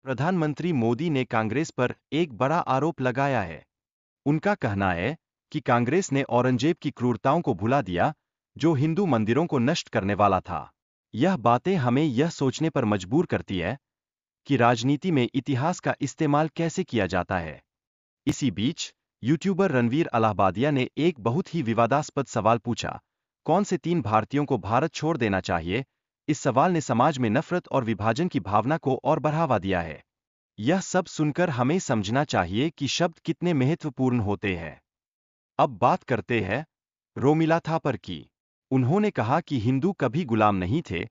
प्रधानमंत्री मोदी ने कांग्रेस पर एक बड़ा आरोप लगाया है। उनका कहना है कि कांग्रेस ने औरंगजेब की क्रूरताओं को भुला दिया, जो हिंदू मंदिरों को नष्ट करने वाला था। यह बातें हमें यह सोचने पर मजबूर करती है कि राजनीति में इतिहास का इस्तेमाल कैसे किया जाता है। इसी बीच यूट्यूबर रणवीर अलाहाबादिया ने एक बहुत ही विवादास्पद सवाल पूछा, कौन से 3 भारतीयों को भारत छोड़ देना चाहिए। इस सवाल ने समाज में नफरत और विभाजन की भावना को और बढ़ावा दिया है। यह सब सुनकर हमें समझना चाहिए कि शब्द कितने महत्वपूर्ण होते हैं। अब बात करते हैं रोमिला थापर की। उन्होंने कहा कि हिंदू कभी गुलाम नहीं थे,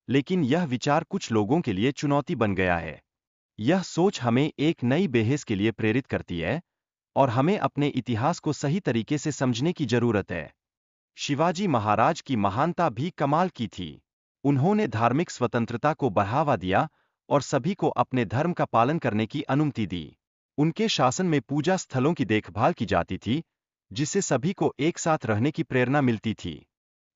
लेकिन यह विचार कुछ लोगों के लिए चुनौती बन गया है। यह सोच हमें एक नई बहस के लिए प्रेरित करती है और हमें अपने इतिहास को सही तरीके से समझने की जरूरत है। शिवाजी महाराज की महानता भी कमाल की थी। उन्होंने धार्मिक स्वतंत्रता को बढ़ावा दिया और सभी को अपने धर्म का पालन करने की अनुमति दी। उनके शासन में पूजा स्थलों की देखभाल की जाती थी, जिससे सभी को एक साथ रहने की प्रेरणा मिलती थी।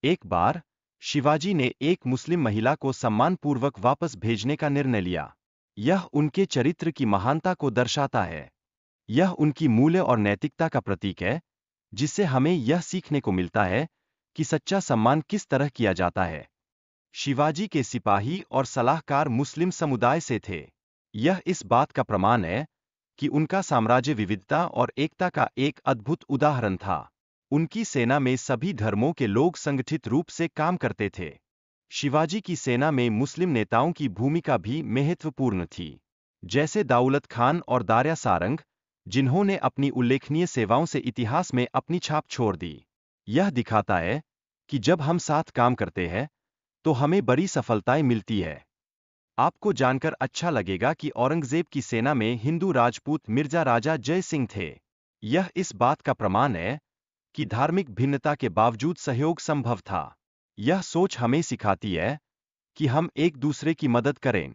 एक बार शिवाजी ने एक मुस्लिम महिला को सम्मानपूर्वक वापस भेजने का निर्णय लिया। यह उनके चरित्र की महानता को दर्शाता है। यह उनकी मूल्य और नैतिकता का प्रतीक है, जिससे हमें यह सीखने को मिलता है कि सच्चा सम्मान किस तरह किया जाता है। शिवाजी के सिपाही और सलाहकार मुस्लिम समुदाय से थे। यह इस बात का प्रमाण है कि उनका साम्राज्य विविधता और एकता का एक अद्भुत उदाहरण था। उनकी सेना में सभी धर्मों के लोग संगठित रूप से काम करते थे। शिवाजी की सेना में मुस्लिम नेताओं की भूमिका भी महत्वपूर्ण थी, जैसे दाऊलत खान और दार्या सारंग, जिन्होंने अपनी उल्लेखनीय सेवाओं से इतिहास में अपनी छाप छोड़ दी। यह दिखाता है कि जब हम साथ काम करते हैं तो हमें बड़ी सफलताएं मिलती है। आपको जानकर अच्छा लगेगा कि औरंगजेब की सेना में हिंदू राजपूत मिर्जा राजा जय सिंह थे। यह इस बात का प्रमाण है कि धार्मिक भिन्नता के बावजूद सहयोग संभव था। यह सोच हमें सिखाती है कि हम एक दूसरे की मदद करें।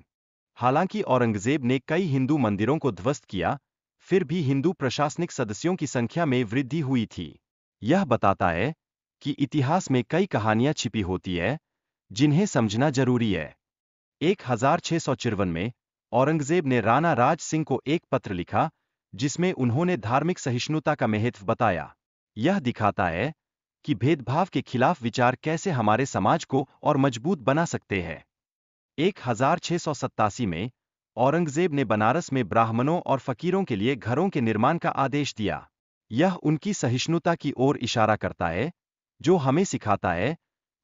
हालांकि औरंगजेब ने कई हिंदू मंदिरों को ध्वस्त किया, फिर भी हिंदू प्रशासनिक सदस्यों की संख्या में वृद्धि हुई थी। यह बताता है कि इतिहास में कई कहानियां छिपी होती है, जिन्हें समझना जरूरी है। 1654 में औरंगजेब ने राणा राज सिंह को एक पत्र लिखा, जिसमें उन्होंने धार्मिक सहिष्णुता का महत्व बताया। यह दिखाता है कि भेदभाव के खिलाफ विचार कैसे हमारे समाज को और मजबूत बना सकते हैं। 1687 में औरंगजेब ने बनारस में ब्राह्मणों और फकीरों के लिए घरों के निर्माण का आदेश दिया। यह उनकी सहिष्णुता की ओर इशारा करता है, जो हमें सिखाता है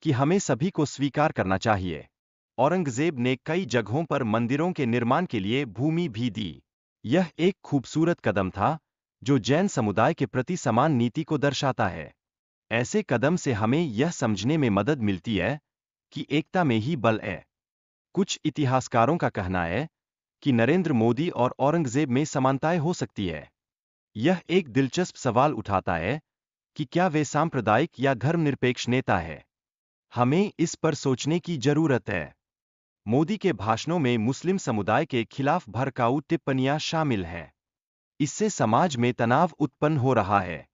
कि हमें सभी को स्वीकार करना चाहिए। औरंगजेब ने कई जगहों पर मंदिरों के निर्माण के लिए भूमि भी दी। यह एक खूबसूरत कदम था, जो जैन समुदाय के प्रति समान नीति को दर्शाता है। ऐसे कदम से हमें यह समझने में मदद मिलती है कि एकता में ही बल है। कुछ इतिहासकारों का कहना है कि नरेंद्र मोदी और औरंगजेब में समानताएं हो सकती है। यह एक दिलचस्प सवाल उठाता है कि क्या वे सांप्रदायिक या धर्मनिरपेक्ष नेता हैं। हमें इस पर सोचने की जरूरत है। मोदी के भाषणों में मुस्लिम समुदाय के खिलाफ भड़काऊ टिप्पणियां शामिल हैं। इससे समाज में तनाव उत्पन्न हो रहा है।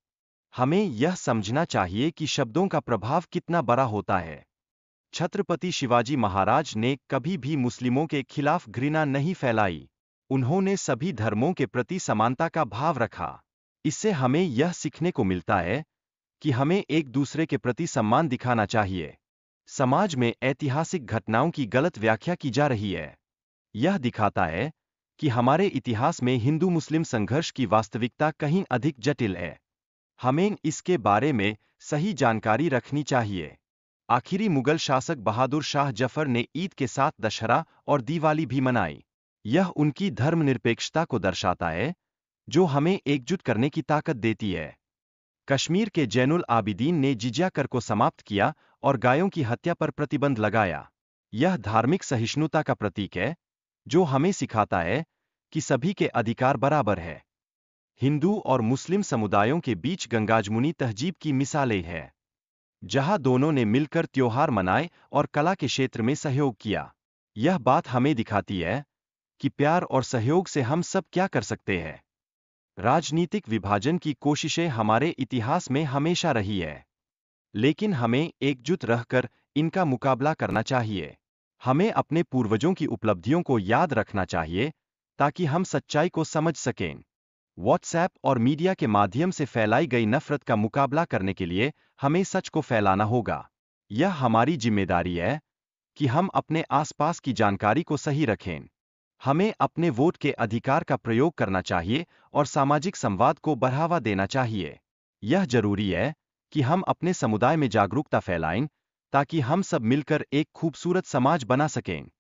हमें यह समझना चाहिए कि शब्दों का प्रभाव कितना बड़ा होता है। छत्रपति शिवाजी महाराज ने कभी भी मुस्लिमों के खिलाफ घृणा नहीं फैलाई। उन्होंने सभी धर्मों के प्रति समानता का भाव रखा। इससे हमें यह सीखने को मिलता है कि हमें एक दूसरे के प्रति सम्मान दिखाना चाहिए। समाज में ऐतिहासिक घटनाओं की गलत व्याख्या की जा रही है। यह दिखाता है कि हमारे इतिहास में हिंदू मुस्लिम संघर्ष की वास्तविकता कहीं अधिक जटिल है। हमें इसके बारे में सही जानकारी रखनी चाहिए। आखिरी मुगल शासक बहादुर शाह जफर ने ईद के साथ दशहरा और दिवाली भी मनाई। यह उनकी धर्मनिरपेक्षता को दर्शाता है, जो हमें एकजुट करने की ताकत देती है। कश्मीर के जैनुल आबिदीन ने जिज़्या कर को समाप्त किया और गायों की हत्या पर प्रतिबंध लगाया। यह धार्मिक सहिष्णुता का प्रतीक है, जो हमें सिखाता है कि सभी के अधिकार बराबर है। हिंदू और मुस्लिम समुदायों के बीच गंगाजमुनी तहजीब की मिसालें हैं, जहां दोनों ने मिलकर त्योहार मनाए और कला के क्षेत्र में सहयोग किया। यह बात हमें दिखाती है कि प्यार और सहयोग से हम सब क्या कर सकते हैं। राजनीतिक विभाजन की कोशिशें हमारे इतिहास में हमेशा रही है, लेकिन हमें एकजुट रहकर इनका मुकाबला करना चाहिए। हमें अपने पूर्वजों की उपलब्धियों को याद रखना चाहिए, ताकि हम सच्चाई को समझ सकें। व्हाट्सएप और मीडिया के माध्यम से फैलाई गई नफरत का मुकाबला करने के लिए हमें सच को फैलाना होगा। यह हमारी जिम्मेदारी है कि हम अपने आसपास की जानकारी को सही रखें। हमें अपने वोट के अधिकार का प्रयोग करना चाहिए और सामाजिक संवाद को बढ़ावा देना चाहिए। यह जरूरी है कि हम अपने समुदाय में जागरूकता फैलाएं ताकि हम सब मिलकर एक खूबसूरत समाज बना सकें।